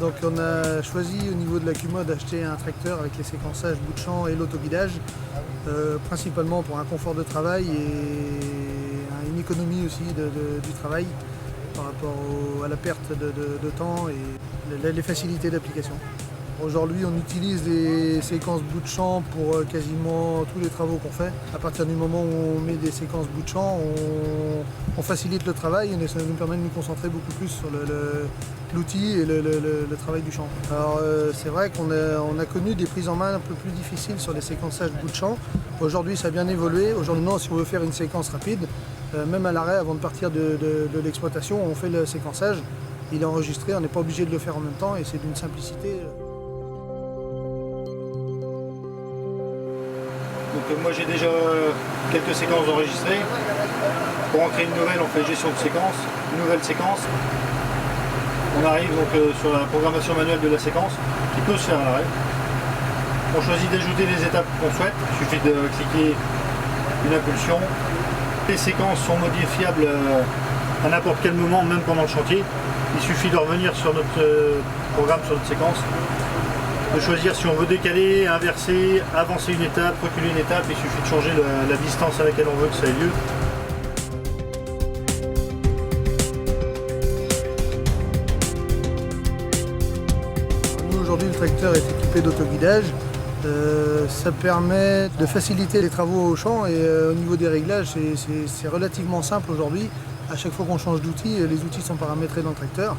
Donc on a choisi au niveau de la CUMA d'acheter un tracteur avec les séquençages bout de champ et l'autoguidage, principalement pour un confort de travail et une économie aussi du travail par rapport à la perte de temps et les facilités d'application. Aujourd'hui, on utilise les séquences bout de champ pour quasiment tous les travaux qu'on fait. À partir du moment où on met des séquences bout de champ, on facilite le travail et ça nous permet de nous concentrer beaucoup plus sur l'outil et le travail du champ. Alors c'est vrai qu'on a connu des prises en main un peu plus difficiles sur les séquençages bout de champ. Aujourd'hui, ça a bien évolué. Aujourd'hui, non, si on veut faire une séquence rapide, même à l'arrêt, avant de partir de l'exploitation, on fait le séquençage. Il est enregistré, on n'est pas obligé de le faire en même temps et c'est d'une simplicité. Donc moi j'ai déjà quelques séquences enregistrées. Pour en créer une nouvelle, on fait gestion de séquence, une nouvelle séquence. On arrive donc sur la programmation manuelle de la séquence, qui peut se faire à l'arrêt. On choisit d'ajouter les étapes qu'on souhaite, il suffit de cliquer une impulsion. Les séquences sont modifiables à n'importe quel moment, même pendant le chantier. Il suffit de revenir sur notre programme, sur notre séquence, de choisir si on veut décaler, inverser, avancer une étape, reculer une étape. Il suffit de changer la distance à laquelle on veut que ça ait lieu. Nous aujourd'hui le tracteur est équipé d'autoguidage. Ça permet de faciliter les travaux au champ et au niveau des réglages c'est relativement simple aujourd'hui. À chaque fois qu'on change d'outil, les outils sont paramétrés dans le tracteur.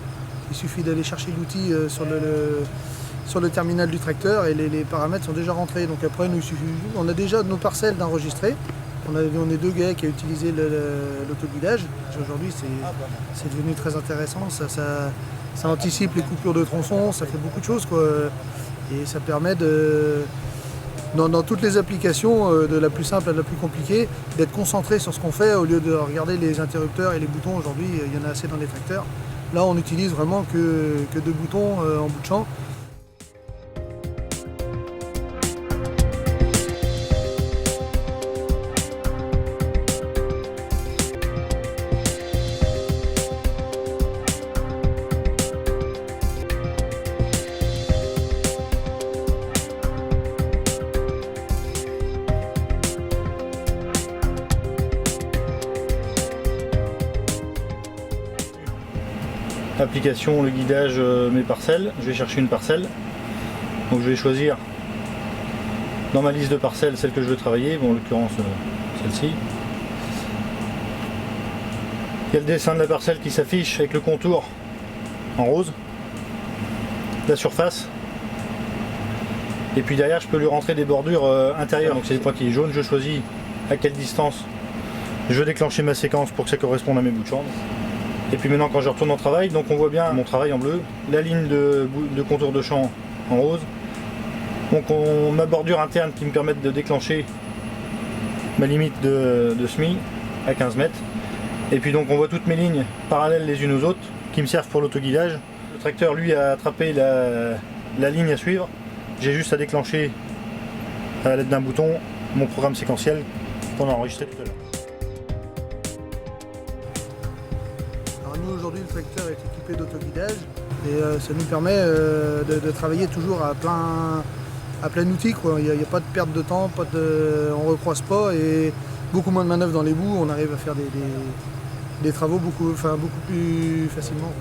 Il suffit d'aller chercher l'outil sur le terminal du tracteur et les paramètres sont déjà rentrés. Donc après, on a déjà nos parcelles d'enregistrer. On est deux gars qui ont utilisé l'autoguidage. Aujourd'hui, c'est devenu très intéressant. Ça anticipe les coupures de tronçons, ça fait beaucoup de choses, quoi. Et ça permet dans toutes les applications, de la plus simple à la plus compliquée, d'être concentré sur ce qu'on fait au lieu de regarder les interrupteurs et les boutons. Aujourd'hui, il y en a assez dans les tracteurs. Là, on n'utilise vraiment que deux boutons en bout de champ. Application, le guidage, mes parcelles. Je vais chercher une parcelle. Donc je vais choisir dans ma liste de parcelles celle que je veux travailler, bon, en l'occurrence celle-ci. Il y a le dessin de la parcelle qui s'affiche avec le contour en rose, la surface. Et puis derrière je peux lui rentrer des bordures intérieures. Donc c'est des pointillés jaunes, je choisis à quelle distance je veux déclencher ma séquence pour que ça corresponde à mes bouts de champ. Et puis maintenant quand je retourne au travail, donc on voit bien mon travail en bleu, la ligne de contour de champ en rose. Donc ma bordure interne qui me permet de déclencher ma limite de semis à 15 mètres. Et puis donc on voit toutes mes lignes parallèles les unes aux autres qui me servent pour l'autoguidage. Le tracteur lui a attrapé la ligne à suivre. J'ai juste à déclencher à l'aide d'un bouton mon programme séquentiel qu'on a enregistré tout à l'heure. Aujourd'hui, le tracteur est équipé d'autoguidage et ça nous permet de travailler toujours à plein outil, quoi. Il n'y a pas de perte de temps, on ne recroise pas et beaucoup moins de manœuvres dans les bouts. On arrive à faire des travaux beaucoup plus facilement.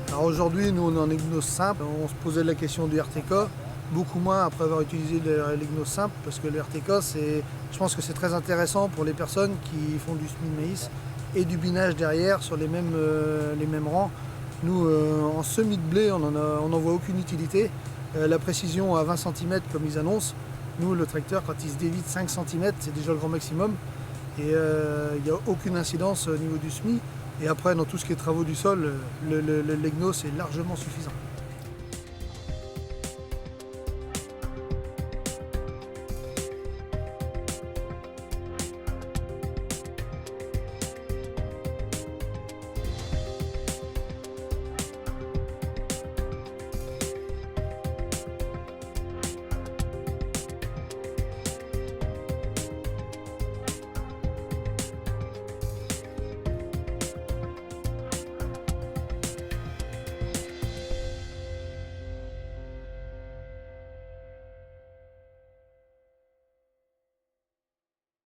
Alors aujourd'hui, nous on est en EGNOS simple. On se posait la question du RTK. Beaucoup moins après avoir utilisé l'EGNOS simple parce que le RTK, je pense que c'est très intéressant pour les personnes qui font du semis de maïs et du binage derrière sur les mêmes rangs. Nous, en semis de blé, on n'en voit aucune utilité. La précision à 20 cm comme ils annoncent, nous le tracteur quand il se dévite 5 cm, c'est déjà le grand maximum. Et il n'y a aucune incidence au niveau du semis. Et après, dans tout ce qui est travaux du sol, l'EGNOS est largement suffisant.